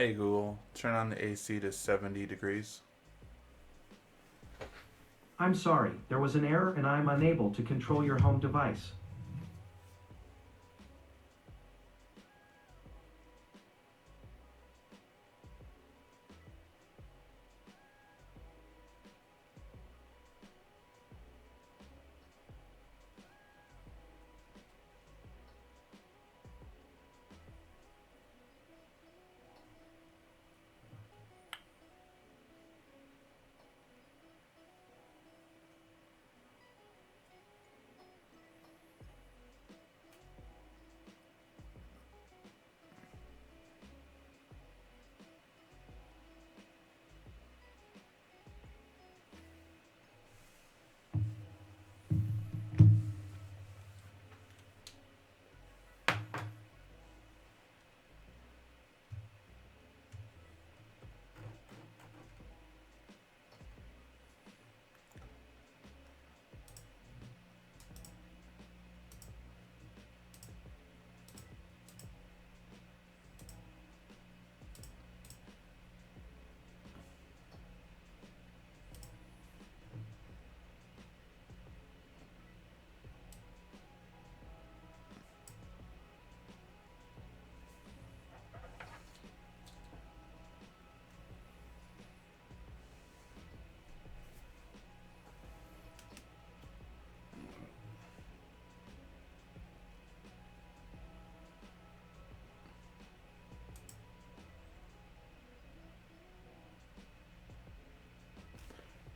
Hey Google, turn on the AC to 70 degrees. I'm sorry, there was an error and I'm unable to control your home device.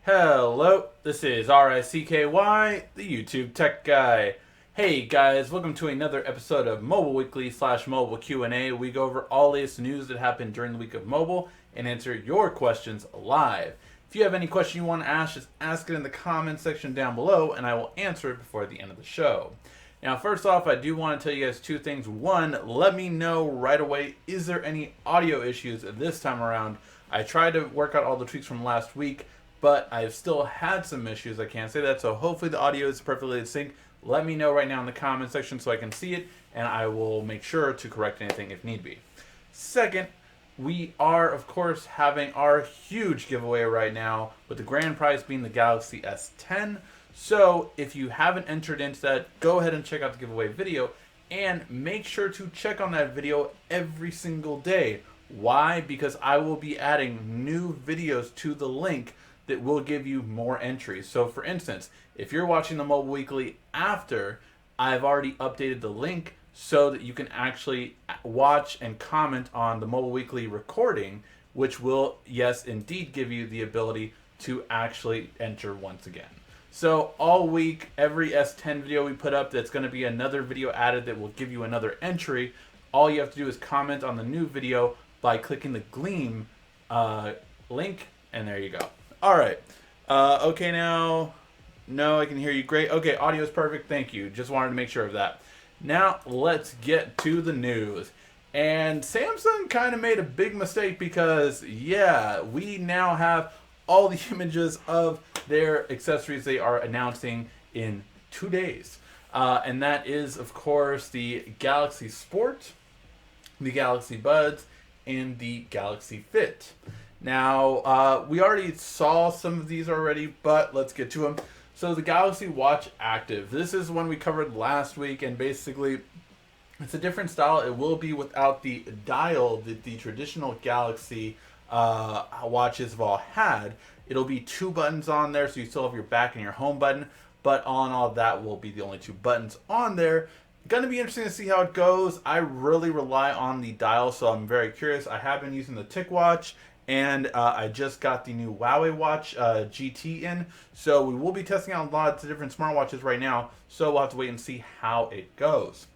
Hello, this is RICKY, the YouTube Tech Guy. Hey guys, welcome to another episode of Mobile Weekly / Mobile Q&A. We go over all latest news that happened during the week of mobile and answer your questions live. If you have any question you want to ask, just ask it in the comments section down below and I will answer it before the end of the show. Now, first off, I do want to tell you guys two things. One, let me know right away, is there any audio issues this time around? I tried to work out all the tweaks from last week, but I've still had some issues. I can't say that, so hopefully the audio is perfectly in sync. Let me know right now in the comment section so I can see it, and I will make sure to correct anything if need be. Second, we are, of course, having our huge giveaway right now, with the grand prize being the Galaxy S10. So if you haven't entered into that, go ahead and check out the giveaway video, and make sure to check on that video every single day. Why? Because I will be adding new videos to the link that will give you more entries. So for instance, if you're watching the Mobile Weekly after, I've already updated the link so that you can actually watch and comment on the Mobile Weekly recording, which will, yes, indeed give you the ability to actually enter once again. So all week, every S10 video we put up, that's going to be another video added that will give you another entry. All you have to do is comment on the new video by clicking the Gleam link, and there you go. All right. Okay, now. No, I can hear you great. Okay, audio is perfect. Thank you. Just wanted to make sure of that. Now, let's get to the news. And Samsung kind of made a big mistake because, yeah, we now have all the images of their accessories they are announcing in 2 days. And that is, of course, the Galaxy Sport, the Galaxy Buds, and the Galaxy Fit. Now, we already saw some of these already, but let's get to them. So the Galaxy Watch Active. This is one we covered last week, and basically, it's a different style. It will be without the dial that the traditional Galaxy watches have all had. It'll be 2 buttons on there, so you still have your back and your home button, but on all that will be the only 2 buttons on there. Going to be interesting to see how it goes. I really rely on the dial, so I'm very curious. I have been using the TicWatch, and I just got the new Huawei Watch GT in. So we will be testing out lots of different smartwatches right now. So we'll have to wait and see how it goes.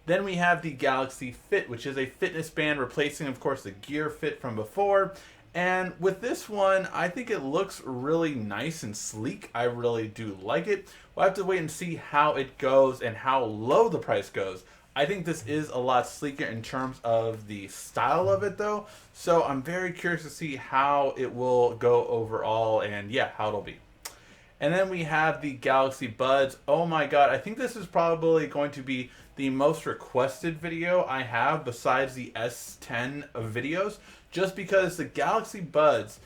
Then we have the Galaxy Fit, which is a fitness band replacing, of course, the Gear Fit from before. And with this one, I think it looks really nice and sleek. I really do like it. We'll have to wait and see how it goes and how low the price goes. I think this is a lot sleeker in terms of the style of it, though. So I'm very curious to see how it will go overall and, yeah, how it'll be. And then we have the Galaxy Buds. Oh my god, I think this is probably going to be the most requested video I have besides the S10 videos, just because the Galaxy Buds,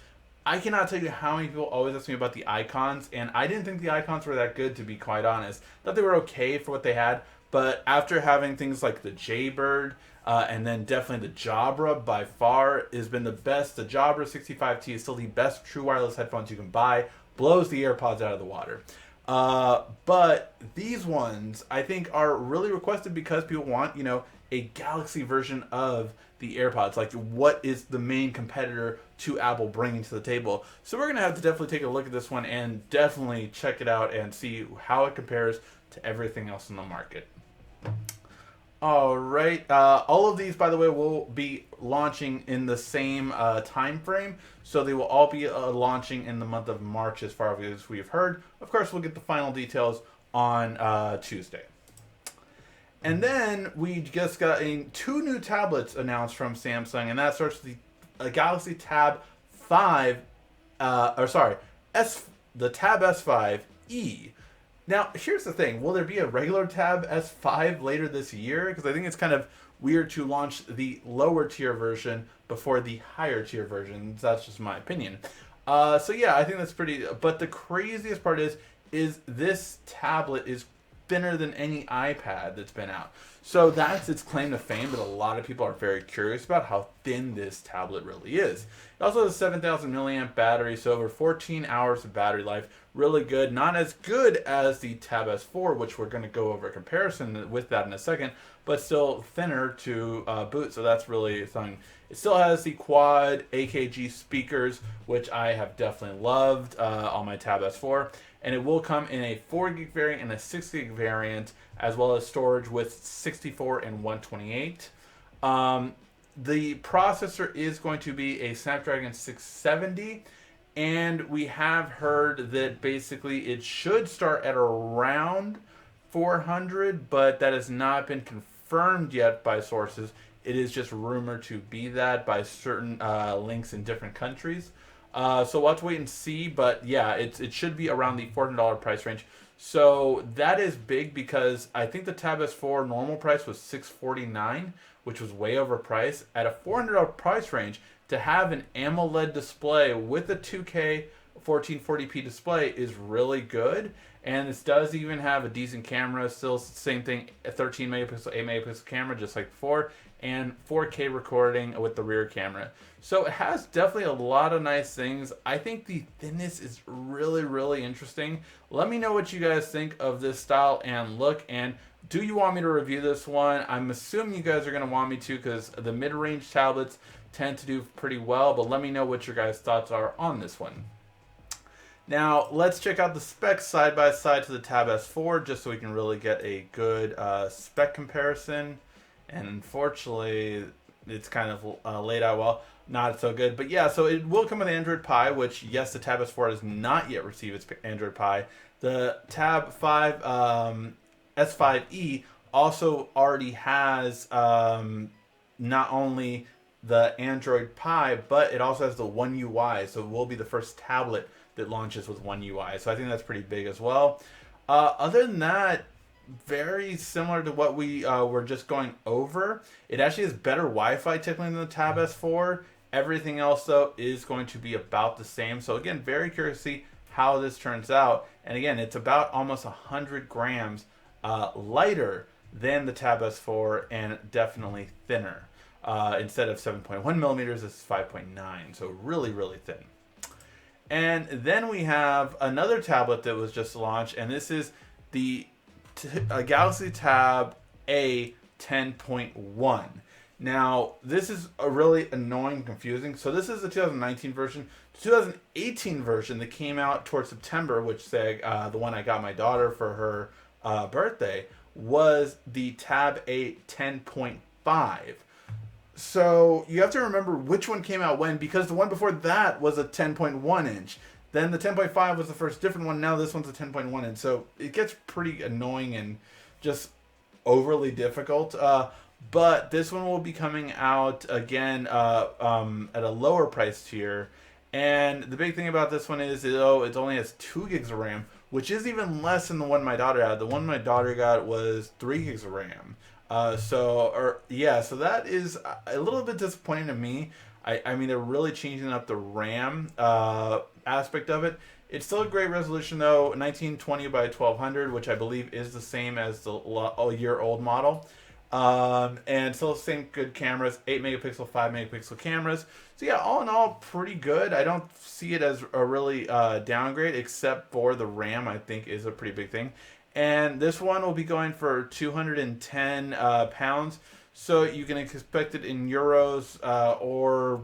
I cannot tell you how many people always ask me about the icons, and I didn't think the icons were that good, to be quite honest. I thought they were okay for what they had, but after having things like the Jaybird, and then definitely the Jabra by far has been the best. The Jabra 65T is still the best true wireless headphones you can buy. Blows the AirPods out of the water. But these ones, I think, are really requested because people want, a Galaxy version of the AirPods. Like, what is the main competitor to Apple bringing to the table? So we're going to have to definitely take a look at this one and definitely check it out and see how it compares to everything else in the market. All right. All of these, by the way, will be launching in the same time frame. So they will all be launching in the month of March as far as we've heard. Of course, we'll get the final details on Tuesday. And then we just got two new tablets announced from Samsung, and that starts with the Galaxy Tab 5, the Tab S5e. Now, here's the thing. Will there be a regular Tab S5 later this year? Because I think it's kind of weird to launch the lower tier version before the higher tier version. That's just my opinion. So yeah, I think that's pretty... But the craziest part is this tablet is thinner than any iPad that's been out. So that's its claim to fame, that a lot of people are very curious about how thin this tablet really is. It also has a 7,000 milliamp battery, so over 14 hours of battery life. Really good. Not as good as the Tab S4, which we're going to go over a comparison with that in a second, but still thinner to boot, so that's really something. It still has the quad AKG speakers, which I have definitely loved on my Tab S4. And it will come in a 4 gig variant and a 6 gig variant, as well as storage with 64 and 128. The processor is going to be a Snapdragon 670, and we have heard that basically it should start at around 400, but that has not been confirmed yet by sources. It is just rumored to be that by certain links in different countries. So we'll have to wait and see, but yeah, it should be around the $400 price range. So that is big because I think the Tab S4 normal price was $649, which was way overpriced. At a $400 price range, to have an AMOLED display with a 2K 1440p display is really good. And this does even have a decent camera, still same thing, a 13 megapixel, 8 megapixel camera, just like before, and 4K recording with the rear camera. So it has definitely a lot of nice things. I think the thinness is really, really interesting. Let me know what you guys think of this style and look, and do you want me to review this one? I'm assuming you guys are going to want me to, because the mid-range tablets tend to do pretty well, but let me know what your guys' thoughts are on this one. Now, let's check out the specs side by side to the Tab S4, just so we can really get a good spec comparison. And unfortunately, it's kind of laid out well. Not so good. But yeah, so it will come with Android Pie, which, yes, the Tab S4 does not yet receive its Android Pie. The Tab 5 S5e also already has not only the Android Pie, but it also has the One UI. So it will be the first tablet that launches with One UI. So I think that's pretty big as well. Other than that, very similar to what we were just going over. It actually has better Wi-Fi technically than the Tab S4. Everything else, though, is going to be about the same. So again, very curious to see how this turns out. And again, it's about almost 100 grams lighter than the Tab S4 and definitely thinner. Instead of 7.1 millimeters, this is 5.9. So really, really thin. And then we have another tablet that was just launched, and this is the Galaxy Tab A 10.1. Now, this is a really annoying and confusing. So this is the 2019 version. The 2018 version that came out towards September, which the one I got my daughter for her birthday, was the Tab A 10.5. So you have to remember which one came out when, because the one before that was a 10.1 inch. Then the 10.5 was the first different one. Now this one's a 10.1 inch. So it gets pretty annoying and just overly difficult. But this one will be coming out again at a lower price tier. And the big thing about this one is, it only has 2 gigs of RAM, which is even less than the one my daughter had. The one my daughter got was 3 gigs of RAM. So that is a little bit disappointing to me. I mean, they're really changing up the RAM aspect of it. It's still a great resolution though, 1920 by 1200, which I believe is the same as the year-old model. And still the same good cameras, 8 megapixel, 5 megapixel cameras. So yeah, all in all, pretty good. I don't see it as a really downgrade, except for the RAM, I think is a pretty big thing. And this one will be going for 210 pounds. So you can expect it in euros, or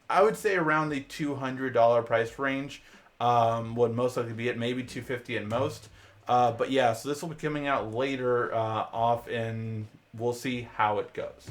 I would say around the $200 price range. Would most likely be it, maybe 250 at most. But yeah, so this will be coming out later off, and we'll see how it goes.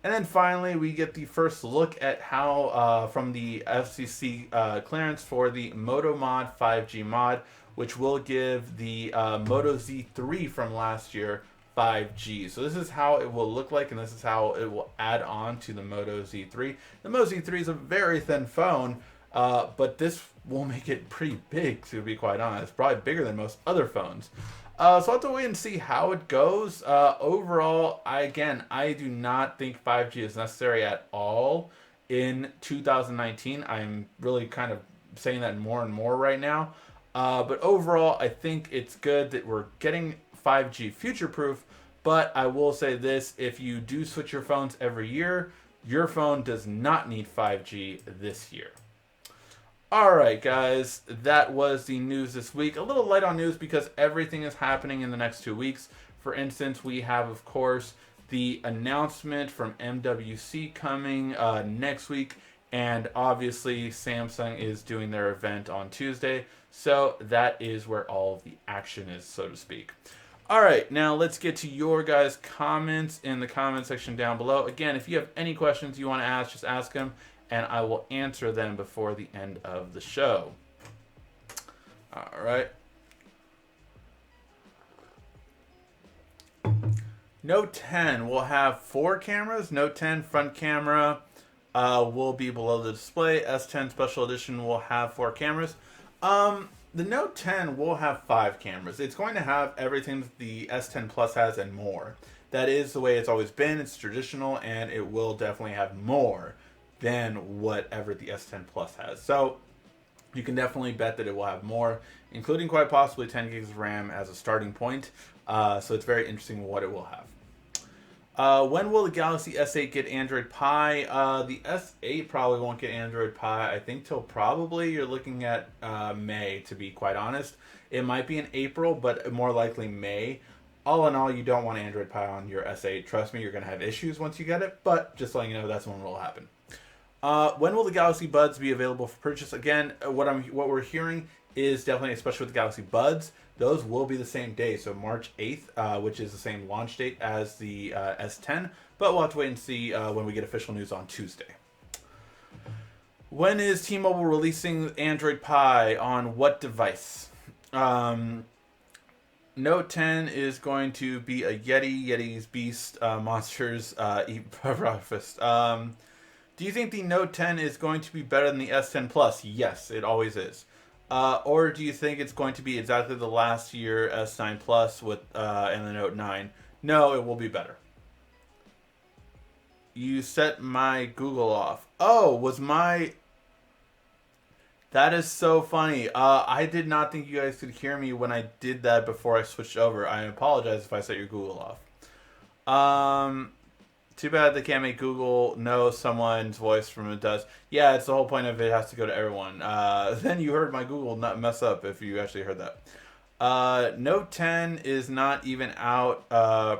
And then finally, we get the first look at how from the FCC clearance for the Moto Mod 5G mod, which will give the Moto Z3 from last year 5G. So this is how it will look like, and this is how it will add on to the Moto Z3. The Moto Z3 is a very thin phone, but this will make it pretty big, to be quite honest. Probably bigger than most other phones. So I'll have to wait and see how it goes. Overall, I do not think 5G is necessary at all in 2019. I'm really kind of saying that more and more right now. But overall, I think it's good that we're getting 5G future-proof. But I will say this, if you do switch your phones every year, your phone does not need 5G this year. Alright guys, that was the news this week. A little light on news because everything is happening in the next 2 weeks. For instance, we have, of course, the announcement from MWC coming next week. And obviously, Samsung is doing their event on Tuesday. So that is where all of the action is, so to speak. Alright, now let's get to your guys' comments in the comment section down below. Again, if you have any questions you want to ask, just ask them, and I will answer them before the end of the show. Alright. Note 10 will have 4 cameras. Note 10 front camera will be below the display. S10 Special Edition will have 4 cameras. The Note 10 will have 5 cameras. It's going to have everything that the S10 Plus has and more. That is the way it's always been. It's traditional, and it will definitely have more than whatever the S10 Plus has. So you can definitely bet that it will have more, including quite possibly 10 gigs of RAM as a starting point. So it's very interesting what it will have. When will the Galaxy S8 get Android Pie? The S8 probably won't get Android Pie, I think, till probably you're looking at May, to be quite honest. It might be in April, but more likely May. All in all, you don't want Android Pie on your S8. Trust me, you're going to have issues once you get it, but just letting you know that's when it will happen. When will the Galaxy Buds be available for purchase? Again, what we're hearing is definitely, especially with the Galaxy Buds, those will be the same day, so March 8th, which is the same launch date as the S10, but we'll have to wait and see when we get official news on Tuesday. When is T-Mobile releasing Android Pie on what device? Note 10 is going to be a Yeti's Beast Monsters Eat Breakfast. Do you think the Note 10 is going to be better than the S10 Plus? Yes, it always is. Or do you think it's going to be exactly the last year S9 Plus with and the Note 9? No, it will be better. You set my Google off. Oh, was my... That is so funny. I did not think you guys could hear me when I did that before I switched over. I apologize if I set your Google off. Too bad they can't make Google know someone's voice from it does. Yeah, it's the whole point of it has to go to everyone. Then you heard my Google not mess up if you actually heard that. Note 10 is not even out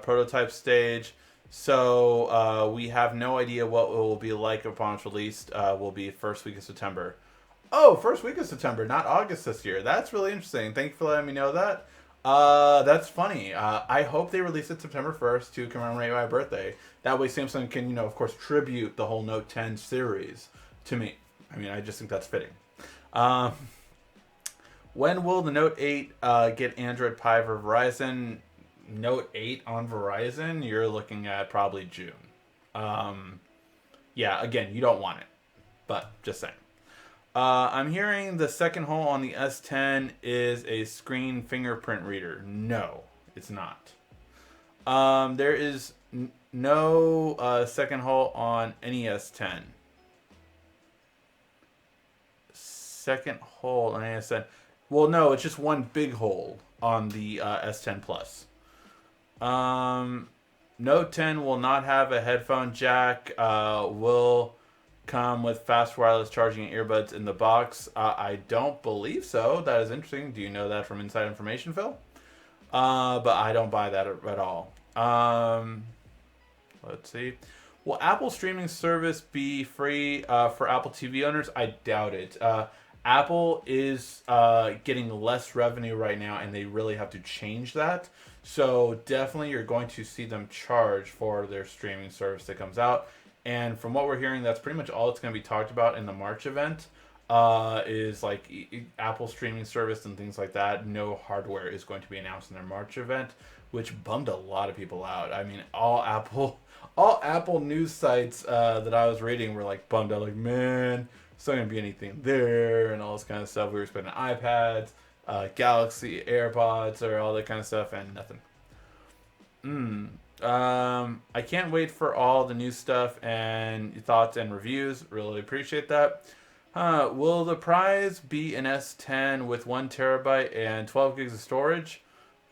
prototype stage. So we have no idea what it will be like upon its released. Will be first week of September. Oh, first week of September, not August this year. That's really interesting. Thank you for letting me know that. That's funny. I hope they release it September 1st to commemorate my birthday. That way Samsung can, of course, tribute the whole Note 10 series to me. I mean, I just think that's fitting. When will the Note 8 get Android Pie for Verizon? Note 8 on Verizon, you're looking at probably June. Yeah, again, you don't want it, but just saying. I'm hearing the second hole on the S10 is a screen fingerprint reader. No, it's not. There is no second hole on any S10. Second hole on any S10. Well, no, it's just one big hole on the S10 Plus. Note 10 will not have a headphone jack. Will come with fast wireless charging and earbuds in the box. I don't believe so. That is interesting. Do you know that from inside information, Phil? But I don't buy that at all. Let's see. Will Apple streaming service be free for Apple TV owners? I doubt it. Apple is getting less revenue right now, and they really have to change that. So definitely you're going to see them charge for their streaming service that comes out. And from what we're hearing, that's pretty much all that's going to be talked about in the March event. Is like Apple streaming service and things like that. No hardware is going to be announced in their March event, which bummed a lot of people out. I mean, all Apple news sites that I was reading were like bummed out, like, man, it's not gonna be anything there and all this kind of stuff. We were expecting iPads, Galaxy AirPods, or all that kind of stuff, and nothing. I can't wait for all the new stuff and thoughts and reviews. Really appreciate that. Will the prize be an S10 with 1 terabyte and 12 gigs of storage?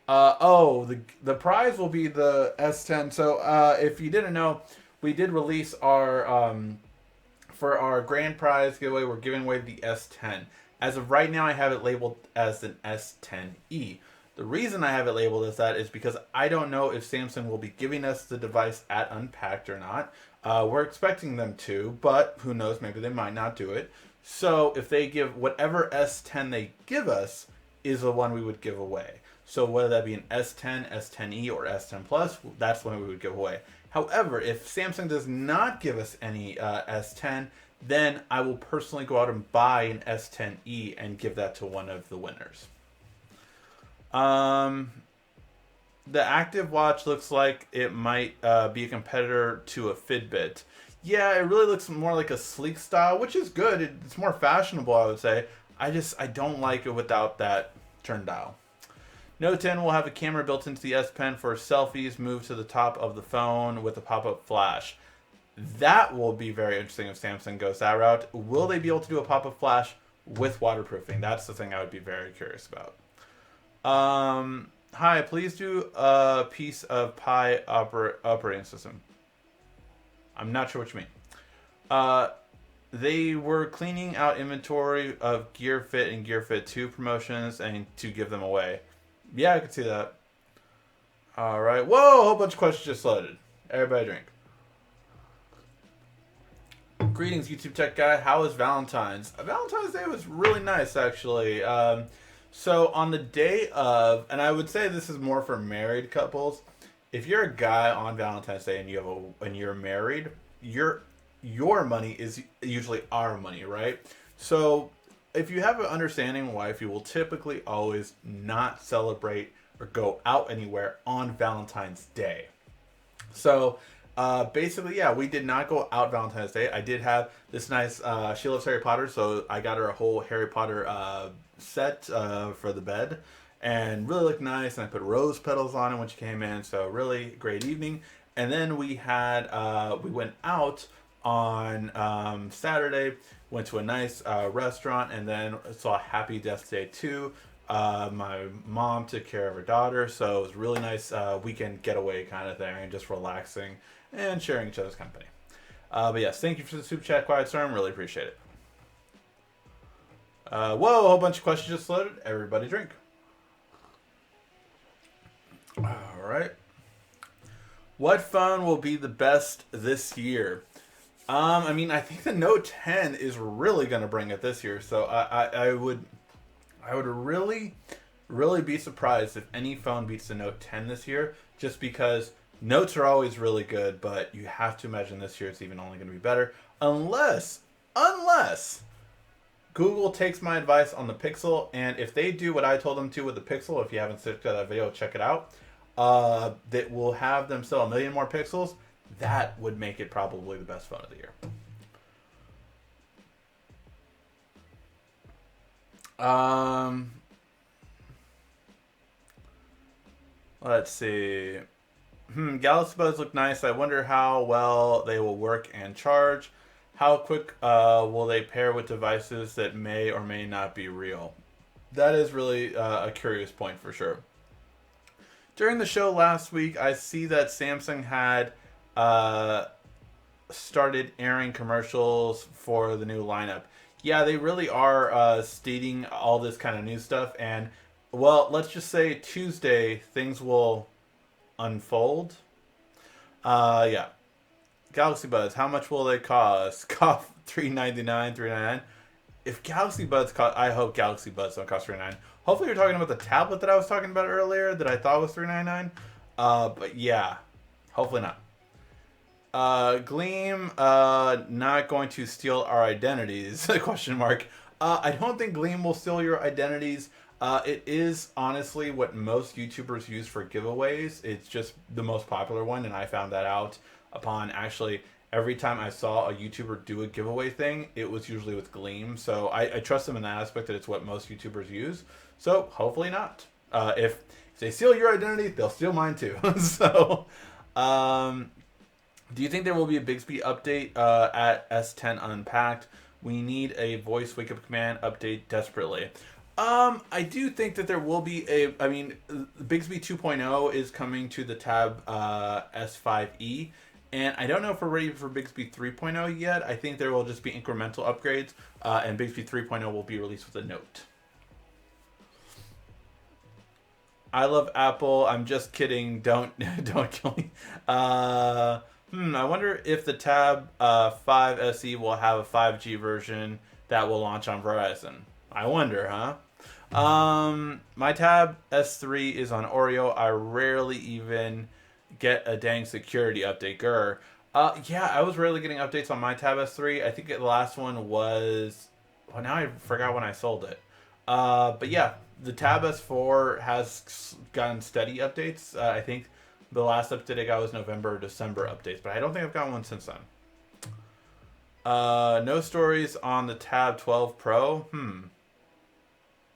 The prize will be the S10. So if you didn't know, we did release our for our grand prize giveaway. We're giving away the S10. As of right now, I have it labeled as an S10e. The reason I have it labeled as that is because I don't know if Samsung will be giving us the device at Unpacked or not. We're expecting them to, but who knows? Maybe they might not do it. So if they give whatever S10 they give us is the one we would give away. So whether that be an S10, S10e, or S10 Plus, that's the one we would give away. However, if Samsung does not give us any S10, then I will personally go out and buy an S10e and give that to one of the winners. The Active Watch looks like it might be a competitor to a Fitbit. Yeah, it really looks more like a sleek style, which is good. It's more fashionable, I would say. I don't like it without that turn dial. Note 10 will have a camera built into the S Pen for selfies moved to the top of the phone with a pop-up flash. That will be very interesting if Samsung goes that route. Will they be able to do a pop-up flash with waterproofing? That's the thing I would be very curious about. Hi, please do a piece of Pi operating system. I'm not sure what you mean. They were cleaning out inventory of Gear Fit and Gear Fit 2 promotions and to give them away. Yeah, I can see that. All right. Whoa, a whole bunch of questions just loaded. Everybody drink. Greetings, YouTube Tech Guy. How was Valentine's? Valentine's Day was really nice, actually. So on the day of, and I would say this is more for married couples. If you're a guy on Valentine's Day and you're married, your money is usually our money, right? So if you have an understanding wife, you will typically always not celebrate or go out anywhere on Valentine's Day. So basically, yeah, we did not go out Valentine's Day. I did have this nice, she loves Harry Potter, so I got her a whole Harry Potter set for the bed, and really looked nice, and I put rose petals on it when she came in, so really great evening. And then we had, we went out on Saturday, went to a nice restaurant, and then saw Happy Death Day 2. My mom took care of her daughter, so it was a really nice weekend getaway kind of thing, and just relaxing and sharing each other's company. But yes, thank you for the Super Chat, Quiet Storm. Really appreciate it. Whoa, a whole bunch of questions just loaded. Everybody drink. All right. What phone will be the best this year? I mean, I think the Note 10 is really going to bring it this year. So I would really be surprised if any phone beats the Note 10 this year, just because Notes are always really good, but you have to imagine this year it's even only going to be better. Unless Google takes my advice on the Pixel, and if they do what I told them to with the Pixel, if you haven't checked out that video, check it out. That will have them sell 1 million more pixels. That would make it probably the best phone of the year. Let's see. Galaxy Buds look nice. I wonder how well they will work and charge. How quick will they pair with devices that may or may not be real? That is really a curious point for sure. During the show last week, I see that Samsung had started airing commercials for the new lineup. Yeah, they really are stating all this kind of new stuff. And, well, let's just say Tuesday, things will unfold. Yeah. Galaxy Buds, how much will they cost? Cost $399, $399. If Galaxy Buds cost, I hope Galaxy Buds don't cost $399. Hopefully you're talking about the tablet that I was talking about earlier that I thought was $399. But yeah, hopefully not. Gleam, not going to steal our identities? Question mark. I don't think Gleam will steal your identities. It is honestly what most YouTubers use for giveaways. It's just the most popular one, and I found that out upon actually every time I saw a YouTuber do a giveaway thing, it was usually with Gleam. So I trust them in that aspect that it's what most YouTubers use. So hopefully not. If they steal your identity, they'll steal mine too. So, do you think there will be a Bixby update at S10 Unpacked? We need a voice wake-up command update desperately. I do think that there will be Bixby 2.0 is coming to the Tab S5e, and I don't know if we're ready for Bixby 3.0 yet. I think there will just be incremental upgrades, and Bixby 3.0 will be released with a note. I love Apple. I'm just kidding. Don't kill me. I wonder if the Tab 5 SE will have a 5G version that will launch on Verizon. I wonder, huh? My Tab S3 is on Oreo. I rarely even get a dang security update. Grr. Yeah, I was rarely getting updates on my Tab S3. I think the last one was... Well, now I forgot when I sold it. But yeah, the Tab S4 has gotten steady updates. I think the last update I got was November or December updates, but I don't think I've gotten one since then. No stories on the Tab 12 Pro.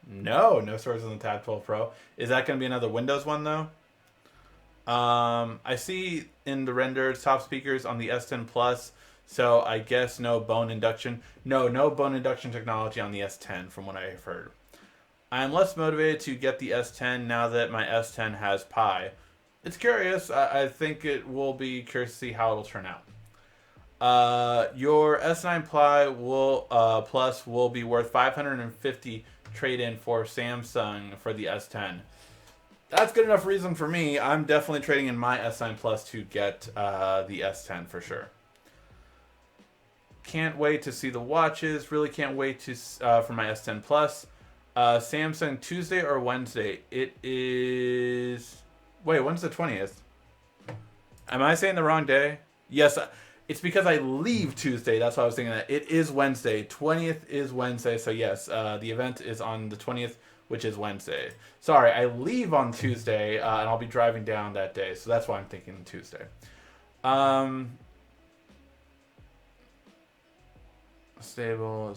No stories on the Tab 12 Pro. Is that going to be another Windows one, though? I see in the renders top speakers on the S10 Plus, so I guess no bone induction. No bone induction technology on the S10 from what I've heard. I am less motivated to get the S10 now that my S10 has Pi. It's curious. I think it will be curious to see how it'll turn out. Your S9 Plus will be worth $550 trade-in for Samsung for the S10. That's good enough reason for me. I'm definitely trading in my S9 Plus to get the S10 for sure. Can't wait to see the watches. Really can't wait to for my S10 Plus. Samsung Tuesday or Wednesday? It is... Wait, when's the 20th? Am I saying the wrong day? Yes, it's because I leave Tuesday. That's why I was thinking that. It is Wednesday. 20th is Wednesday. So yes, the event is on the 20th, which is Wednesday. Sorry, I leave on Tuesday, and I'll be driving down that day. So that's why I'm thinking Tuesday. Stable.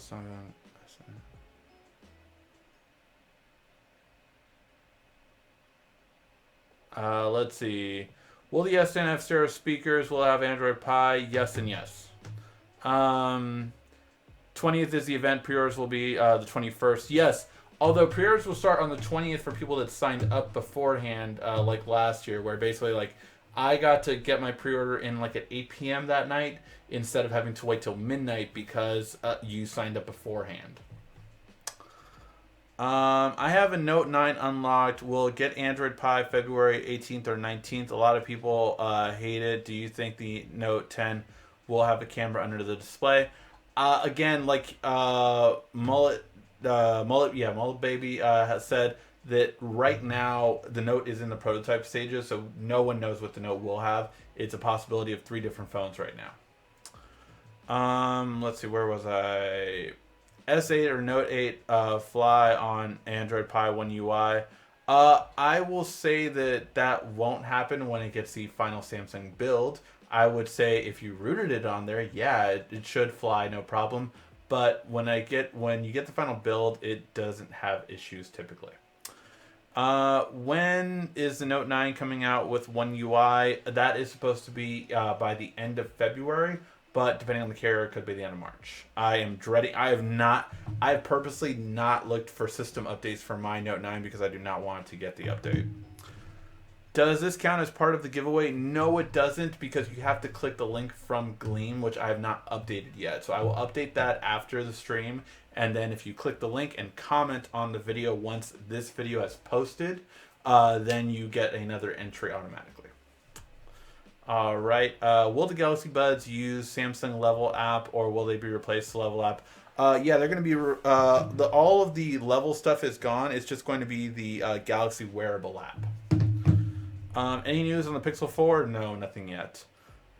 Let's see. Will the S10 have stereo speakers? Will it have Android Pie? Yes and yes. 20th is the event. Pre-orders will be the 21st. Yes. Although pre-orders will start on the 20th for people that signed up beforehand, like last year, where basically like I got to get my pre-order in like at 8 p.m. that night instead of having to wait till midnight because you signed up beforehand. I have a Note 9 unlocked. Will it get Android Pie February 18th or 19th? A lot of people hate it. Do you think the Note 10 will have a camera under the display? Again, like Mullet Baby has said that right now the Note is in the prototype stages, so no one knows what the Note will have. It's a possibility of 3 different phones right now. Let's see, where was I? S8 or Note 8 fly on Android Pie 1 UI. I will say that won't happen when it gets the final Samsung build. I would say if you rooted it on there, yeah, it should fly, no problem. But when you get the final build, it doesn't have issues typically. When is the Note 9 coming out with One UI? That is supposed to be by the end of February, but depending on the carrier, it could be the end of March. I am dreading. I have purposely not looked for system updates for my Note 9 because I do not want to get the update. Does this count as part of the giveaway? No, it doesn't, because you have to click the link from Gleam, which I have not updated yet. So I will update that after the stream. And then if you click the link and comment on the video once this video has posted, then you get another entry automatically. All right. Will the Galaxy Buds use Samsung Level app, or will they be replaced the Level app? Yeah, they're going to be all of the Level stuff is gone. It's just going to be the Galaxy Wearable app. Any news on the Pixel 4? No, nothing yet.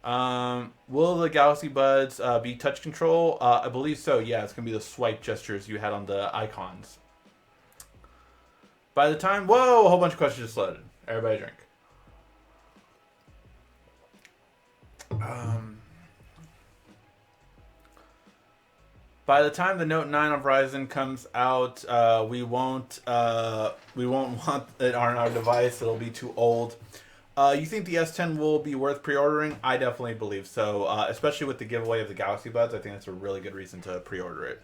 Will the Galaxy Buds be touch control? I believe so. Yeah, it's going to be the swipe gestures you had on the icons. By the time... Whoa, a whole bunch of questions just loaded. Everybody drink. By the time the Note 9 on Verizon comes out, we won't want it on our device. It'll be too old. You think the S10 will be worth pre-ordering? I definitely believe so, especially with the giveaway of the Galaxy Buds. I think that's a really good reason to pre-order it.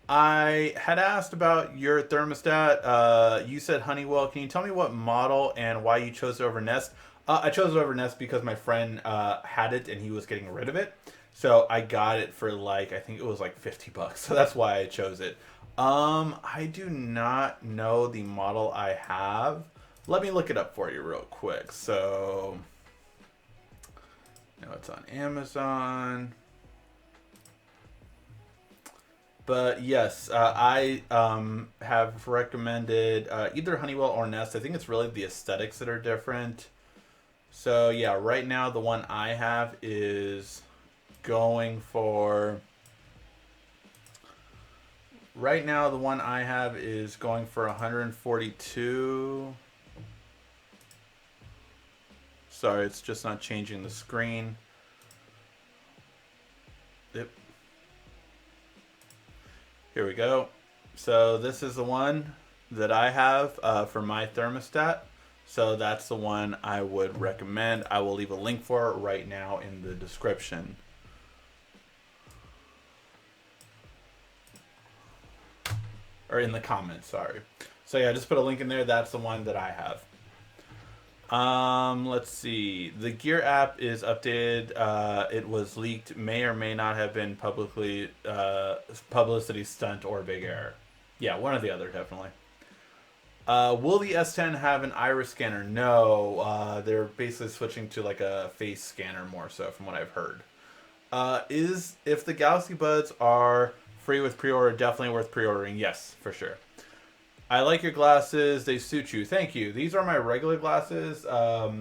I had asked about your thermostat. You said Honeywell. Can you tell me what model and why you chose it over Nest? I chose it over Nest because my friend had it and he was getting rid of it. So I got it for I think it was like $50. So that's why I chose it. I do not know the model I have. Let me look it up for you real quick. So, no, it's on Amazon. But yes, I have recommended either Honeywell or Nest. I think it's really the aesthetics that are different. So yeah, right now the one I have is going for... Right now the one I have is going for 142. Sorry, it's just not changing the screen. Yep. Here we go. So this is the one that I have for my thermostat. So that's the one I would recommend. I will leave a link for it right now in the description. Or in the comments, sorry. So yeah, just put a link in there. That's the one that I have. Let's see. The Gear app is updated. It was leaked. May or may not have been publicity stunt or big error. Yeah, one or the other, definitely. Will the S10 have an iris scanner? No. They're basically switching to like a face scanner more so, from what I've heard. If the Galaxy Buds are free with pre-order, definitely worth pre-ordering? Yes, for sure. I like your glasses. They suit you. Thank you. These are my regular glasses. Out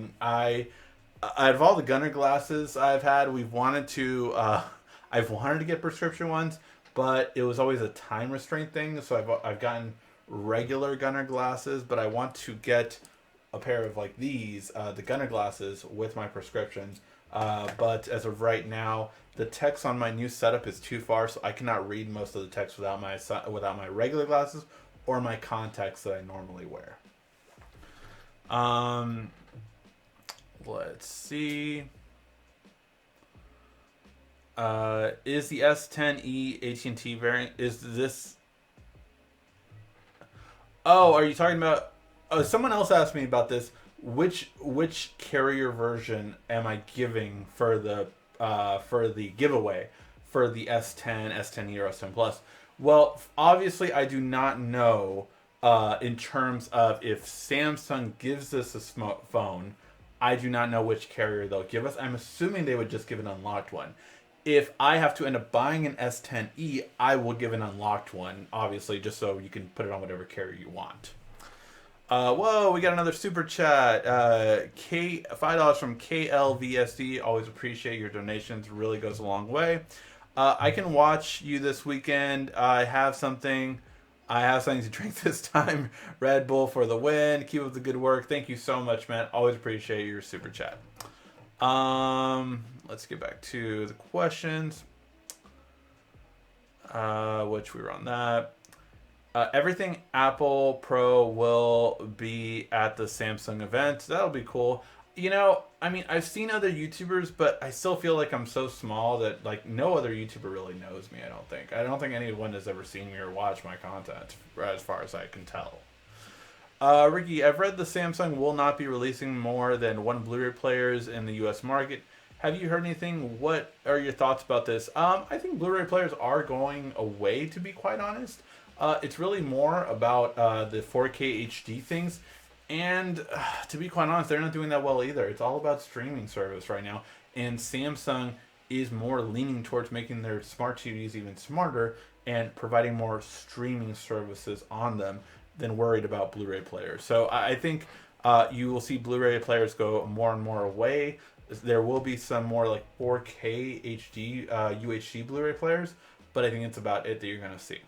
of all the Gunner glasses I've had, I've wanted to get prescription ones, but it was always a time restraint thing. So I've gotten regular Gunner glasses, but I want to get a pair of like these, the Gunner glasses with my prescriptions. But as of right now, the text on my new setup is too far, so I cannot read most of the text without my regular glasses or my contacts that I normally wear. Let's see. Is the S10e AT&T variant? Is this? Oh, are you talking about? Oh, someone else asked me about this. Which carrier version am I giving for the giveaway for the S10, S10e, or S10 Plus? Well, obviously, I do not know in terms of if Samsung gives us a phone. I do not know which carrier they'll give us. I'm assuming they would just give an unlocked one. If I have to end up buying an S10e, I will give an unlocked one, obviously, just so you can put it on whatever carrier you want. Whoa, we got another super chat. $5 from KLVSD. Always appreciate your donations. Really goes a long way. I can watch you this weekend. I have something to drink this time. Red Bull for the win. Keep up the good work. Thank you so much, man. Always appreciate your super chat. Let's get back to the questions. Which we were on that. everything Apple Pro will be at the Samsung event. That'll be cool. I mean, I've seen other YouTubers, but I still feel like I'm so small that like no other YouTuber really knows me. I don't think. I don't think anyone has ever seen me or watched my content, as far as I can tell. Ricky, I've read the Samsung will not be releasing more than one Blu-ray players in the U.S. market. Have you heard anything? What are your thoughts about this? I think Blu-ray players are going away, to be quite honest. It's really more about the 4K HD things. And to be quite honest, they're not doing that well either. It's all about streaming service right now. And Samsung is more leaning towards making their smart TVs even smarter and providing more streaming services on them than worried about Blu-ray players. So I think you will see Blu-ray players go more and more away. There will be some more like 4K HD, UHD Blu-ray players, but I think it's about it that you're going to see.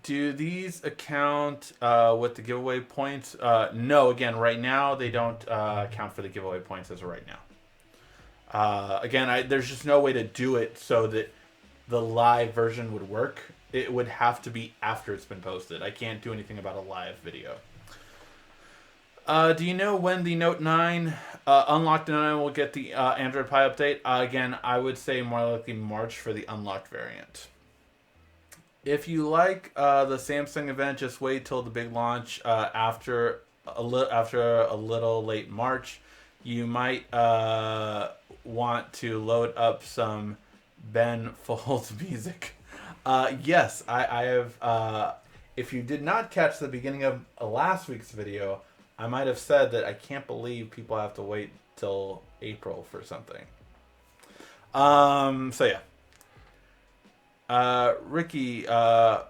Do these account with the giveaway points? No, again, right now they don't count for the giveaway points as of right now. Again, there's just no way to do it so that the live version would work. It would have to be after it's been posted. I can't do anything about a live video. Do you know when the Note 9 Unlocked 9 will get the Android Pie update? Again, I would say more likely March for the unlocked variant. If you like the Samsung event, just wait till the big launch after a little late March. You might want to load up some Ben Folds music. Yes, I have. If you did not catch the beginning of last week's video, I might have said that I can't believe people have to wait till April for something. So yeah. Ricky,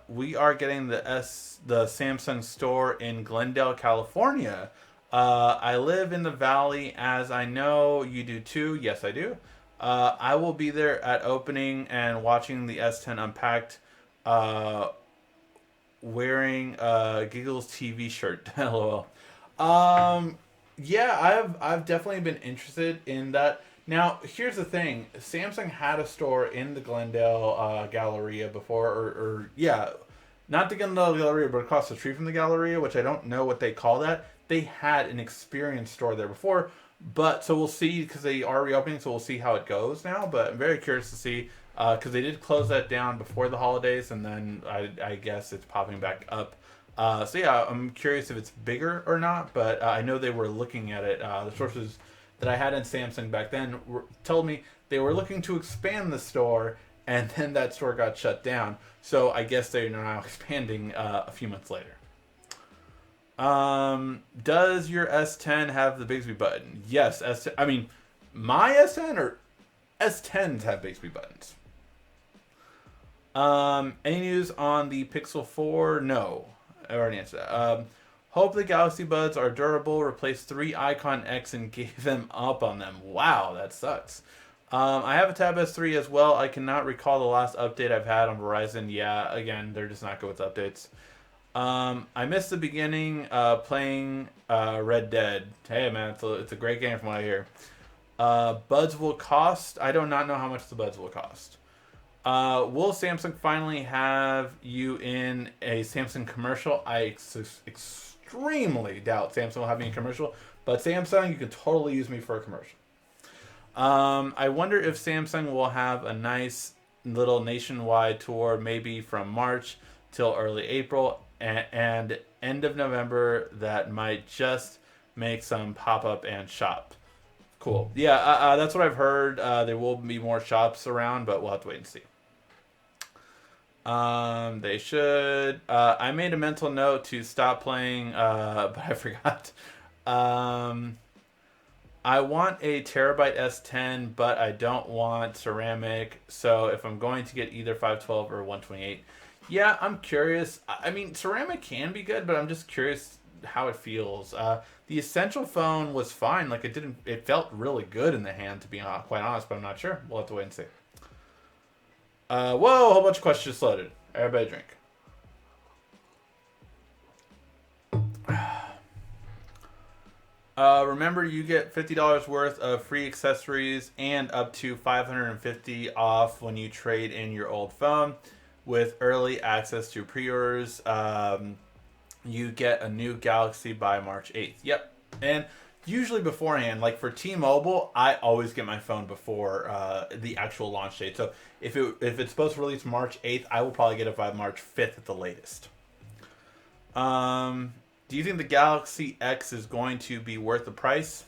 we are getting the Samsung store in Glendale, California. I live in the Valley, as I know you do too. Yes, I do. I will be there at opening and watching the S10 unpacked, wearing Giggles TV shirt. LOL. Yeah, I've definitely been interested in that. Now, here's the thing. Samsung had a store in the Glendale Galleria before, or yeah, not the Glendale Galleria, but across the street from the Galleria, which I don't know what they call that. They had an experience store there before, but so we'll see, because they are reopening, so we'll see how it goes now. But I'm very curious to see, because they did close that down before the holidays, and then I guess it's popping back up. So yeah, I'm curious if it's bigger or not, but I know they were looking at it. The sources that I had in Samsung back then told me they were looking to expand the store, and then that store got shut down. So I guess they're now expanding a few months later. Does your S10 have the Bixby button? Yes, S10. I mean, my S10 or S10s have Bixby buttons. Any news on the Pixel 4? No. I already answered that. Hope the Galaxy Buds are durable. Replace 3 Icon X and gave them up on them. Wow, that sucks. I have a Tab S3 as well. I cannot recall the last update I've had on Verizon. Yeah, again, they're just not good with updates. I missed the beginning playing Red Dead. Hey, man, it's a great game from what I hear. Buds will cost. I do not know how much the Buds will cost. Will Samsung finally have you in a Samsung commercial? I extremely doubt Samsung will have me in a commercial, but Samsung, you can totally use me for a commercial. I wonder if Samsung will have a nice little nationwide tour, maybe from March till early April, and end of November that might just make some pop-up and shop. Cool. Yeah, that's what I've heard. There will be more shops around, but we'll have to wait and see. They should. I made a mental note to stop playing, but I forgot. I want a terabyte S10, but I don't want ceramic. So if I'm going to get either 512 or 128, yeah, I'm curious. I mean, ceramic can be good, but I'm just curious how it feels. The Essential phone was fine. Like it felt really good in the hand, to be quite honest, but I'm not sure. We'll have to wait and see. Whoa, a whole bunch of questions just loaded. Everybody drink. Remember, you get $50 worth of free accessories and up to $550 off when you trade in your old phone. with early access to pre-orders. You get a new Galaxy by March 8th. Yep. And usually beforehand, like for T-Mobile, I always get my phone before the actual launch date. So if it's supposed to release March 8th, I will probably get it by March 5th at the latest. Do you think the Galaxy X is going to be worth the price?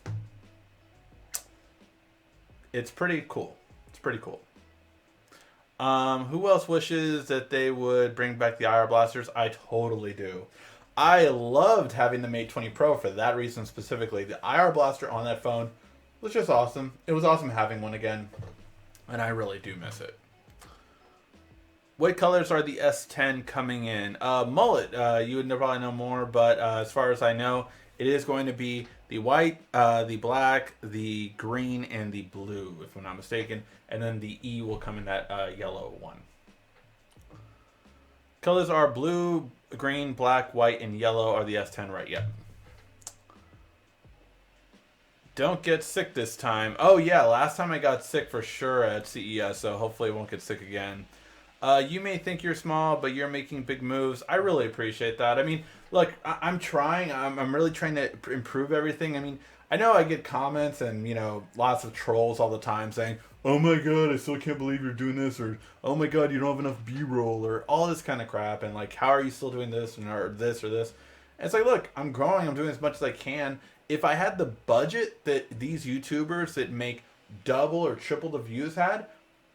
It's pretty cool. It's pretty cool. Who else wishes that they would bring back the IR blasters? I totally do. I loved having the Mate 20 Pro for that reason specifically. The IR blaster on that phone was just awesome. It was awesome having one again, and I really do miss it. What colors are the S10 coming in? Mullet, you would probably know more, but as far as I know, it is going to be the white, the black, the green, and the blue, if I'm not mistaken. And then the E will come in that yellow one. Colors are blue, green, black, white, and yellow are the S10 right yet. Don't get sick this time. Oh yeah, last time I got sick for sure at CES, so hopefully I won't get sick again. You may think you're small, but you're making big moves. I really appreciate that. I mean, look, I'm trying. I'm really trying to improve everything. I mean, I know I get comments and, you know, lots of trolls all the time saying, oh my god, I still can't believe you're doing this, or oh my god, you don't have enough B-roll, or all this kind of crap, and like, how are you still doing this, and or this or this? And it's like, look, I'm growing, I'm doing as much as I can. If I had the budget that these YouTubers that make double or triple the views had,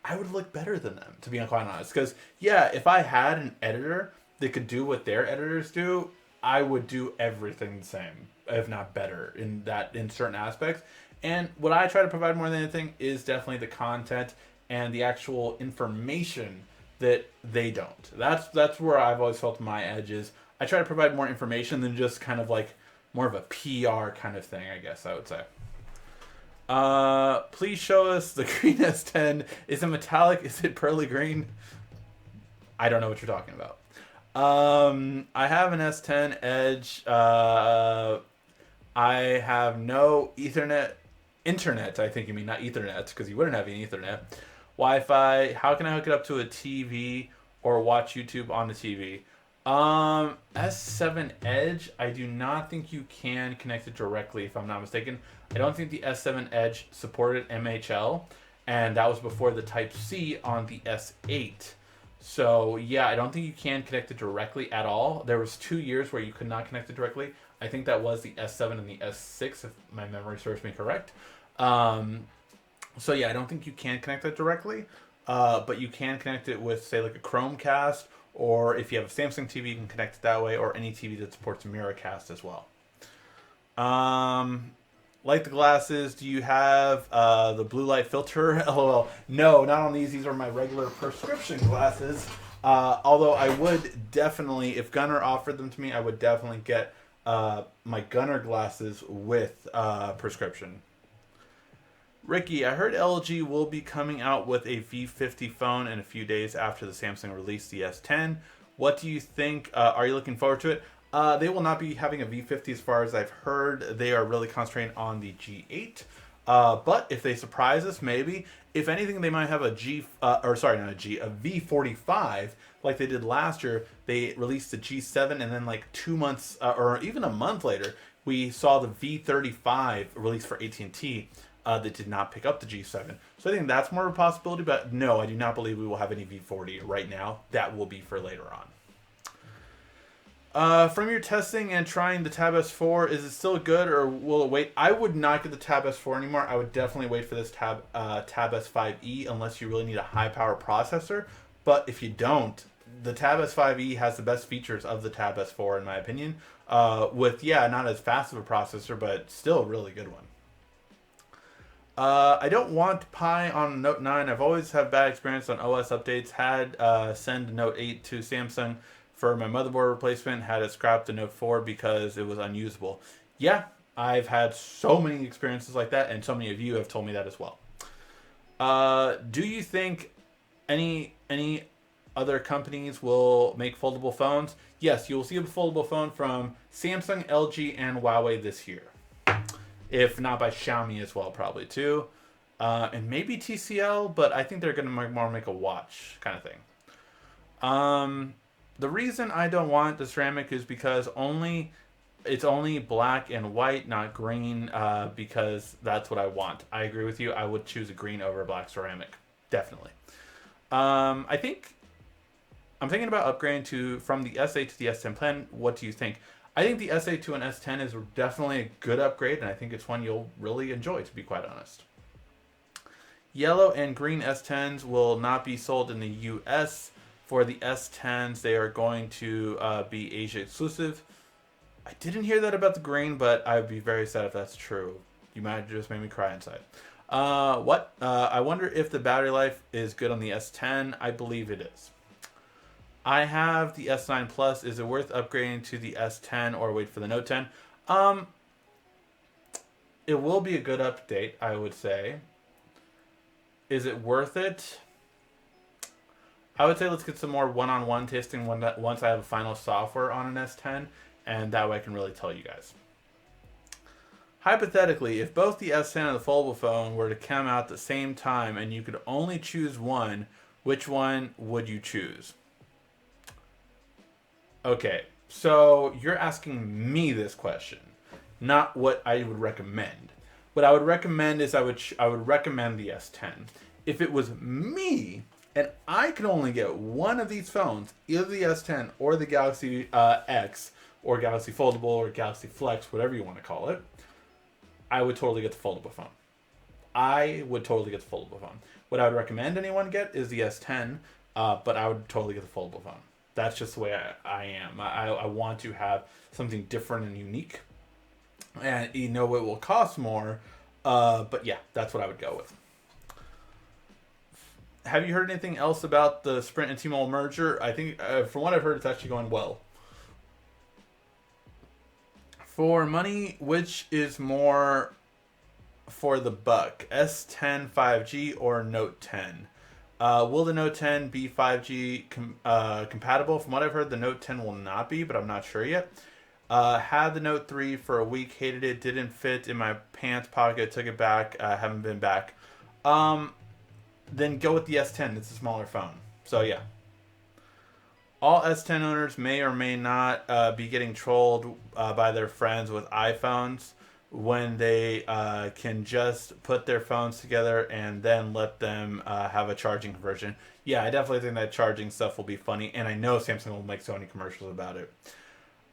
I would look better than them, to be quite honest. Because, yeah, if I had an editor that could do what their editors do, I would do everything the same, if not better, in certain aspects. And what I try to provide more than anything is definitely the content and the actual information that they don't. That's where I've always felt my edge is. I try to provide more information than just kind of like more of a PR kind of thing, I guess I would say. Please show us the green S10. Is it metallic? Is it pearly green? I don't know what you're talking about. I have an S10 Edge. I have no internet, I think you mean, not Ethernet, because you wouldn't have any Ethernet. Wi-Fi. How can I hook it up to a TV or watch YouTube on the TV? S7 Edge, I do not think you can connect it directly, if I'm not mistaken. I don't think the S7 Edge supported MHL, and that was before the Type-C on the S8. So, yeah, I don't think you can connect it directly at all. There was 2 years where you could not connect it directly. I think that was the S7 and the S6, if my memory serves me correct. So, yeah, I don't think you can connect it directly, but you can connect it with, say, like a Chromecast, or if you have a Samsung TV, you can connect it that way, or any TV that supports Miracast as well. Like the glasses, do you have the blue light filter? LOL. No, not on these. These are my regular prescription glasses. Although I would definitely, if Gunnar offered them to me, I would definitely get my Gunnar glasses with prescription. Ricky, I heard LG will be coming out with a V50 phone in a few days after the Samsung released the S10. What do you think? Are you looking forward to it? They will not be having a V50 as far as I've heard. They are really concentrating on the G8. But if they surprise us, maybe. If anything, they might have a V45 like they did last year. They released the G7, and then like 2 months or even a month later, we saw the V35 released for AT&T. That did not pick up the G7. So I think that's more of a possibility, but no, I do not believe we will have any V40 right now. That will be for later on. From your testing and trying the Tab S4, is it still good or will it wait? I would not get the Tab S4 anymore. I would definitely wait for this Tab S5e unless you really need a high power processor. But if you don't, the Tab S5e has the best features of the Tab S4 in my opinion. With, yeah, not as fast of a processor, but still a really good one. I don't want Pi on Note 9. I've always had bad experience on OS updates. Had send Note 8 to Samsung for my motherboard replacement. Had it scrapped to Note 4 because it was unusable. Yeah, I've had so many experiences like that, and so many of you have told me that as well. Do you think any other companies will make foldable phones? Yes, you will see a foldable phone from Samsung, LG, and Huawei this year. If not by Xiaomi as well, probably too. And maybe TCL, but I think they're going to more make a watch kind of thing. The reason I don't want the ceramic is because it's only black and white, not green. Because that's what I want. I agree with you. I would choose a green over a black ceramic, definitely. I think I'm thinking about upgrading from the S8 to the S10 plan. What do you think? I think the S8 to an S10 is definitely a good upgrade, and I think it's one you'll really enjoy, to be quite honest. Yellow and green S10s will not be sold in the US. For the S10s, they are going to be Asia exclusive. I didn't hear that about the green, but I would be very sad if that's true. You might have just made me cry inside. I wonder if the battery life is good on the S10. I believe it is. I have the S9 Plus. Is it worth upgrading to the S10 or wait for the Note 10? It will be a good update, I would say. Is it worth it? I would say let's get some more one-on-one testing once I have a final software on an S10, and that way I can really tell you guys. Hypothetically, if both the S10 and the foldable phone were to come out at the same time and you could only choose one, which one would you choose? Okay, so you're asking me this question, not what I would recommend. What I would recommend is I would recommend the S10. If it was me and I could only get one of these phones, either the S10 or the Galaxy X or Galaxy Foldable or Galaxy Flex, whatever you want to call it, I would totally get the foldable phone. I would totally get the foldable phone. What I would recommend anyone get is the S10, but I would totally get the foldable phone. That's just the way I am. I want to have something different and unique. And you know it will cost more, but yeah, that's what I would go with. Have you heard anything else about the Sprint and T-Mobile merger? I think, from what I've heard, it's actually going well. For money, which is more for the buck? S10 5G or Note 10? Will the Note 10 be 5G compatible? From what I've heard, the Note 10 will not be, but I'm not sure yet. Had the Note 3 for a week, hated it, didn't fit in my pants pocket, took it back, haven't been back. Then go with the S10. It's a smaller phone. So yeah. All S10 owners may or may not be getting trolled by their friends with iPhones when they can just put their phones together and then let them have a charging conversion. Yeah, I definitely think that charging stuff will be funny, and I know Samsung will make so many commercials about it.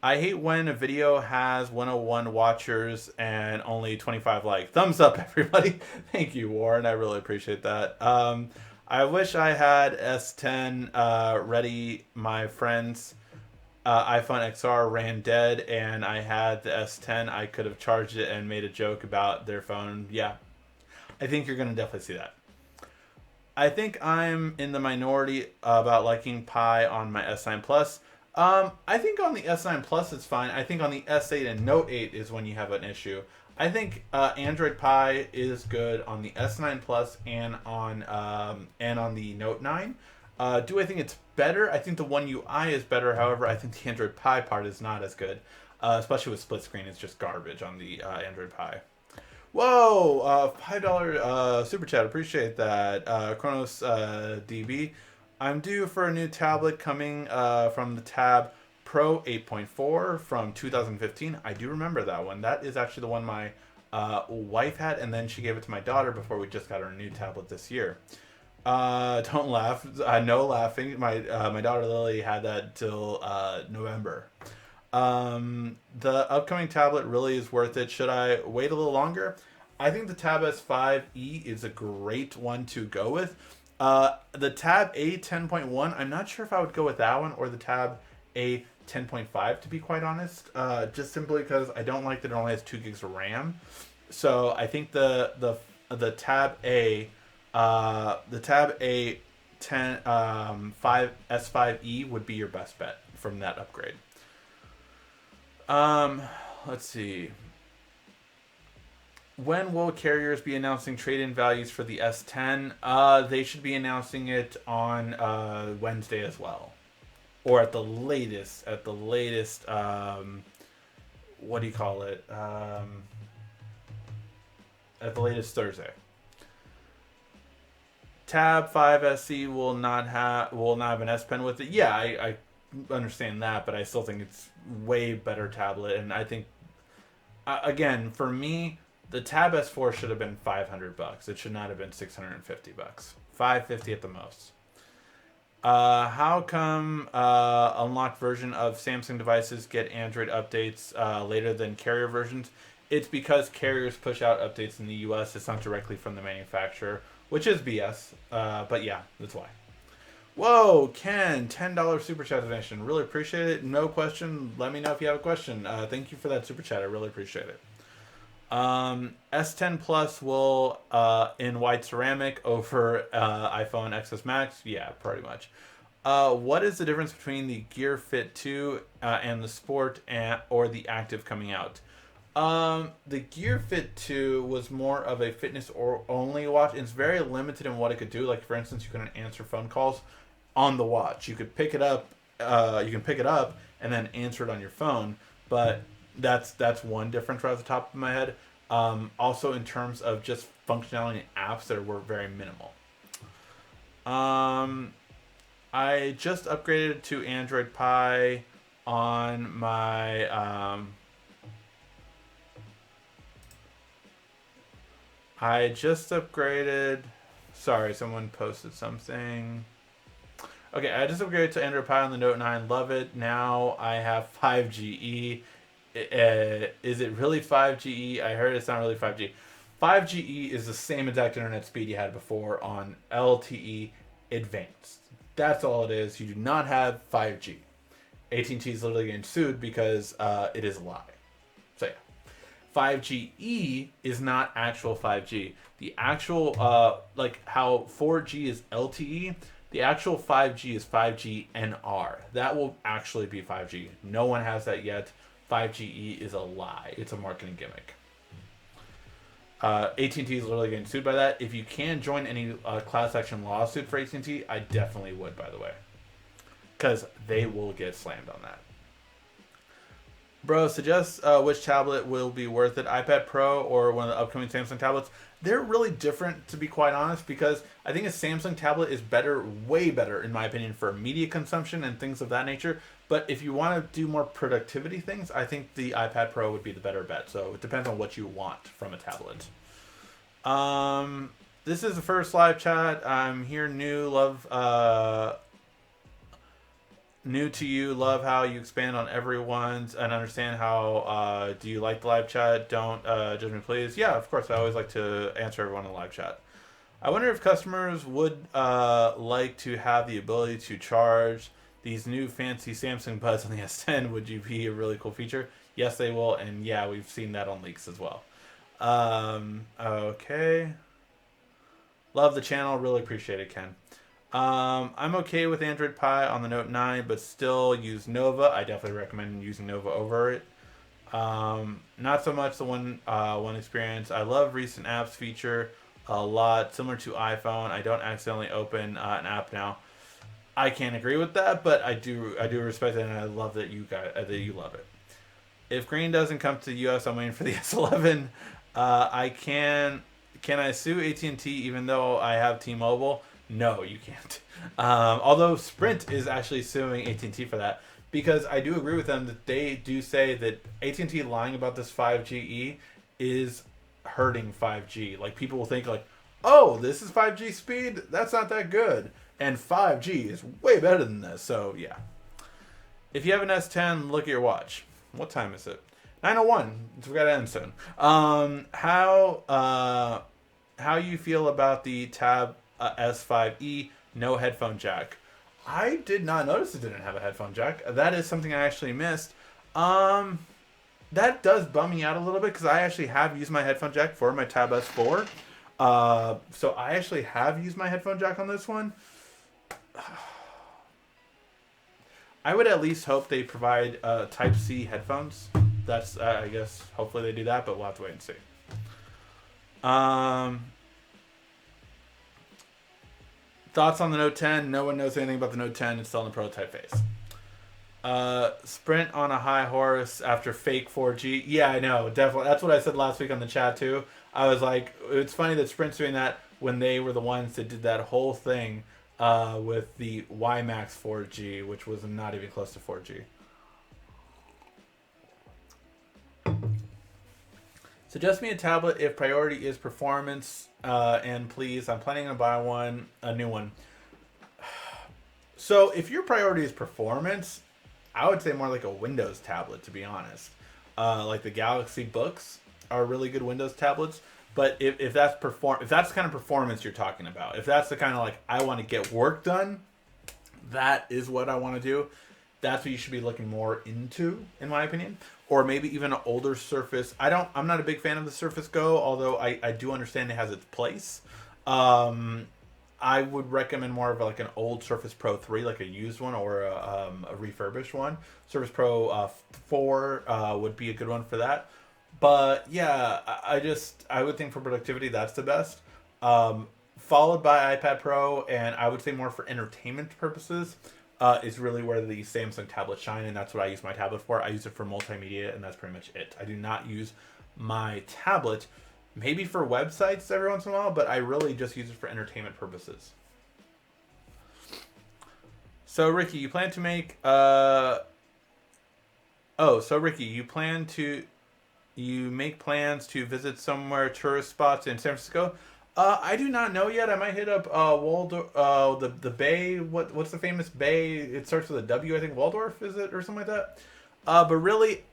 I hate when a video has 101 watchers and only 25 likes. Thumbs up, everybody. Thank you, Warren. I really appreciate that. I wish I had S10 ready. My friend's iPhone XR ran dead, and I had the S10. I could have charged it and made a joke about their phone. Yeah, I think you're going to definitely see that. I think I'm in the minority about liking Pi on my S9 Plus. I think on the S9 Plus it's fine. I think on the S8 and Note 8 is when you have an issue. I think Android Pie is good on the S9 Plus and on the Note 9. Do I think it's better? I think the One UI is better. However, I think the Android Pie part is not as good, especially with split screen. It's just garbage on the Android Pie. Whoa, $5 super chat. Appreciate that, Chronos DB. I'm due for a new tablet coming from the Tab Pro 8.4 from 2015. I do remember that one. That is actually the one my wife had, and then she gave it to my daughter before we just got her new tablet this year. Don't laugh. No laughing. My daughter Lily had that till November. The upcoming tablet really is worth it. Should I wait a little longer? I think the Tab S5e is a great one to go with. The Tab A 10.1, I'm not sure if I would go with that one or the Tab A 10.5, to be quite honest. Just simply because I don't like that it only has 2 gigs of RAM. So I think the Tab A 10 5 S5e would be your best bet from that upgrade. Let's see. When will carriers be announcing trade-in values for the S10? They should be announcing it on Wednesday as well, or at the latest. What do you call it? At the latest Thursday. Tab 5 SE will not have an S Pen with it. Yeah, I understand that, but I still think it's way better tablet. And I think again, for me, the Tab S4 should have been $500. It should not have been $650. $550 at the most. How come unlocked version of Samsung devices get Android updates later than carrier versions? It's because carriers push out updates in the US. It's not directly from the manufacturer, which is BS. But yeah, that's why. Whoa, Ken, $10 super chat donation. Really appreciate it. No question. Let me know if you have a question. Thank you for that super chat. I really appreciate it. S10 Plus will in white ceramic over iPhone XS Max. Yeah, pretty much. What is the difference between the Gear Fit 2 and the Sport or the Active coming out? The Gear Fit 2 was more of a fitness or only watch. It's very limited in what it could do. Like, for instance, you couldn't answer phone calls on the watch. You could pick it up. You can pick it up and then answer it on your phone. But that's one difference right off the top of my head. Also, in terms of just functionality and apps that were very minimal. I just upgraded to Android Pie on my. I just upgraded. Sorry, someone posted something. Okay, I just upgraded to Android Pie on the Note 9. Love it. Now I have 5GE. Is it really 5GE? I heard it's not really 5G. 5GE is the same exact internet speed you had before on LTE Advanced. That's all it is. You do not have 5G. AT&T is literally getting sued because it is a lie. So yeah. 5GE is not actual 5G. The actual, like how 4G is LTE, the actual 5G is 5G NR. That will actually be 5G. No one has that yet. 5GE is a lie. It's a marketing gimmick. AT&T is literally getting sued by that. If you can join any class action lawsuit for AT&T, I definitely would, by the way. Because they will get slammed on that. Bro, suggest which tablet will be worth it, iPad Pro or one of the upcoming Samsung tablets. They're really different, to be quite honest, because I think a Samsung tablet is better, way better, in my opinion, for media consumption and things of that nature. But if you want to do more productivity things, I think the iPad Pro would be the better bet. So it depends on what you want from a tablet. This is the first live chat. I'm here new, new to you, love how you expand on everyone's and understand how do you like the live chat? Don't judge me, please. Yeah, of course. I always like to answer everyone in the live chat. I wonder if customers would like to have the ability to charge these new fancy Samsung Buds on the S10. Would you be a really cool feature? Yes, they will. And yeah, we've seen that on leaks as well. Okay. Love the channel. Really appreciate it, Ken. I'm okay with Android Pie on the Note 9, but still use Nova. I definitely recommend using Nova over it. Not so much the one experience. I love recent apps feature a lot, similar to iPhone. I don't accidentally open an app now. I can't agree with that, but I do respect it, and I love that you love it. If green doesn't come to the US, I'm waiting for the S11. Can I sue AT&T even though I have T-Mobile? No, you can't. Although Sprint is actually suing AT&T for that, because I do agree with them that they do say that AT&T lying about this 5GE is hurting 5G. Like, people will think like, oh, this is 5G speed? That's not that good. And 5G is way better than this. So, yeah. If you have an S10, look at your watch. What time is it? 9:01. It's got to end soon. How you feel about the Tab S5e no headphone jack? I did not notice it didn't have a headphone jack. That is something I actually missed. That does bum me out a little bit because I actually have used my headphone jack for my Tab S4. So I actually have used my headphone jack on this one. I would at least hope they provide Type-C headphones. That's, I guess, hopefully they do that, but we'll have to wait and see. Thoughts on the Note 10? No one knows anything about the Note 10. It's still in the prototype phase. Sprint on a high horse after fake 4G. Yeah, I know. Definitely. That's what I said last week on the chat, too. I was like, it's funny that Sprint's doing that. when they were the ones that did that whole thing with the WiMAX 4G, which was not even close to 4G. Suggest me a tablet if priority is performance, and please, I'm planning to buy a new one. So if your priority is performance, I would say more like a Windows tablet, to be honest. Like the Galaxy Books are really good Windows tablets. But if that's the kind of performance you're talking about, if that's the kind of like I want to get work done, that is what I want to do. That's what you should be looking more into, in my opinion. Or maybe even an older Surface. I'm not a big fan of the Surface Go, although I do understand it has its place. I would recommend more of like an old Surface Pro 3, like a used one or a refurbished one. Surface Pro 4 would be a good one for that. But yeah, I would think for productivity that's the best. Followed by iPad Pro, and I would say more for entertainment purposes is really where the Samsung tablets shine, and that's what I use my tablet for. I use it for multimedia, and that's pretty much it. I do not use my tablet, maybe for websites every once in a while, but I really just use it for entertainment purposes. So Ricky, you plan to make you make plans to visit somewhere tourist spots in San Francisco? I do not know yet. I might hit up Waldorf, the Bay. What's the famous Bay? It starts with a W, I think. Waldorf, is it, or something like that? But really,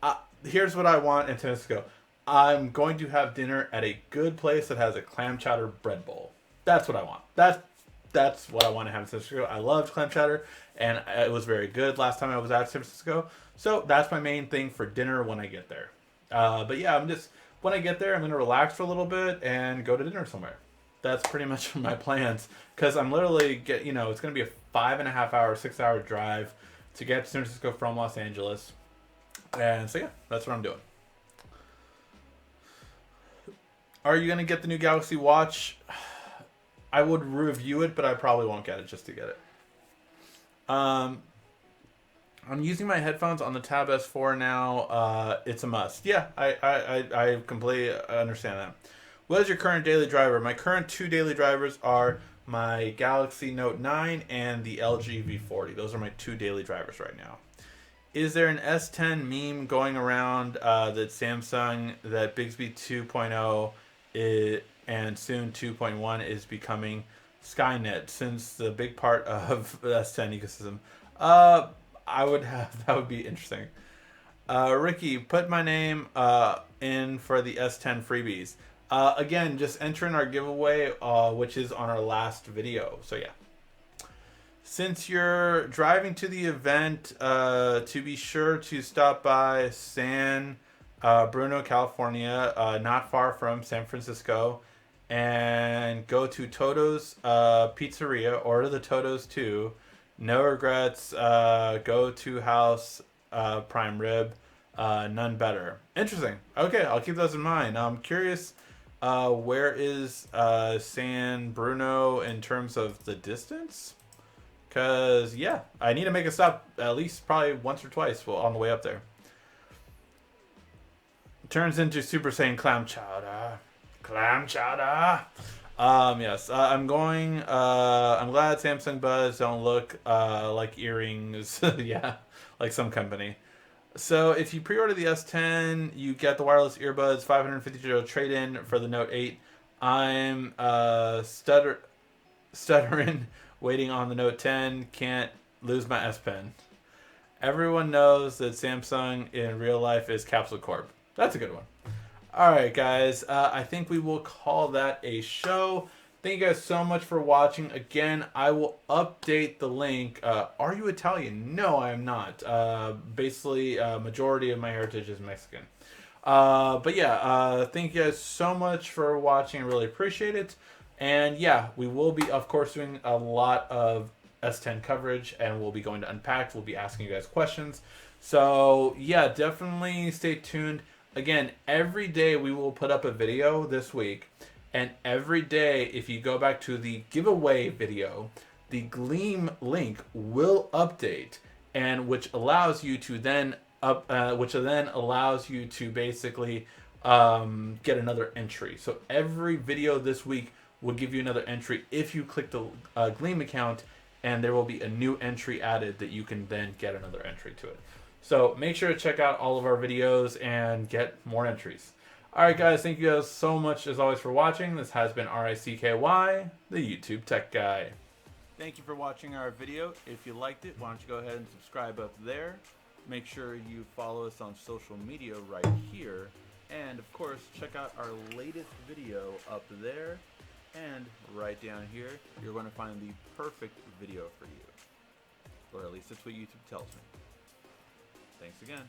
here's what I want in San Francisco. I'm going to have dinner at a good place that has a clam chowder bread bowl. That's what I want. That's what I want to have in San Francisco. I loved clam chowder, and it was very good last time I was at San Francisco. So that's my main thing for dinner when I get there. But yeah, when I get there, I'm going to relax for a little bit and go to dinner somewhere. That's pretty much my plans. Because I'm literally, it's going to be a 5.5 hour, 6 hour drive to get to San Francisco from Los Angeles. And so yeah, that's what I'm doing. Are you going to get the new Galaxy Watch? I would review it, but I probably won't get it just to get it. I'm using my headphones on the Tab S4 now. It's a must. Yeah, I completely understand that. What is your current daily driver? My current 2 daily drivers are my Galaxy Note 9 and the LG V40. Those are my 2 daily drivers right now. Is there an S10 meme going around that Samsung, that Bixby 2.0 and soon 2.1 is becoming Skynet, since the big part of the S10 ecosystem? That would be interesting. Ricky, put my name in for the S10 freebies. Again, just enter in our giveaway, which is on our last video. So yeah. Since you're driving to the event, to be sure to stop by San Bruno, California, not far from San Francisco, and go to Toto's Pizzeria, order the Toto's too. No regrets. Go to House Prime Rib. None better. Interesting. Okay, I'll keep those in mind. I'm curious, where is San Bruno in terms of the distance? Because, yeah, I need to make a stop at least probably once or twice on the way up there. Turns into Super Saiyan Clam Chowder. Clam Chowder! Yes, I'm going. I'm glad Samsung Buds don't look like earrings. Yeah, like some company. So if you pre-order the S10, you get the wireless earbuds, $550 trade-in for the Note 8. I'm stuttering, waiting on the Note 10. Can't lose my S Pen. Everyone knows that Samsung in real life is Capsule Corp. That's a good one. All right, guys. I think we will call that a show. Thank you guys so much for watching. Again, I will update the link. Are you Italian? No, I am not. Basically, majority of my heritage is Mexican. But yeah, thank you guys so much for watching. I really appreciate it. And yeah, we will be, of course, doing a lot of S10 coverage, and we'll be going to Unpacked. We'll be asking you guys questions. So yeah, definitely stay tuned. Again, every day we will put up a video this week, and every day, if you go back to the giveaway video, the Gleam link will update, and which allows you to then allows you to basically get another entry. So every video this week will give you another entry if you click the Gleam account, and there will be a new entry added that you can then get another entry to it. So make sure to check out all of our videos and get more entries. Alright guys, thank you guys so much as always for watching. This has been RICKY, the YouTube Tech Guy. Thank you for watching our video. If you liked it, why don't you go ahead and subscribe up there. Make sure you follow us on social media right here. And of course, check out our latest video up there. And right down here, you're going to find the perfect video for you. Or at least that's what YouTube tells me. Thanks again.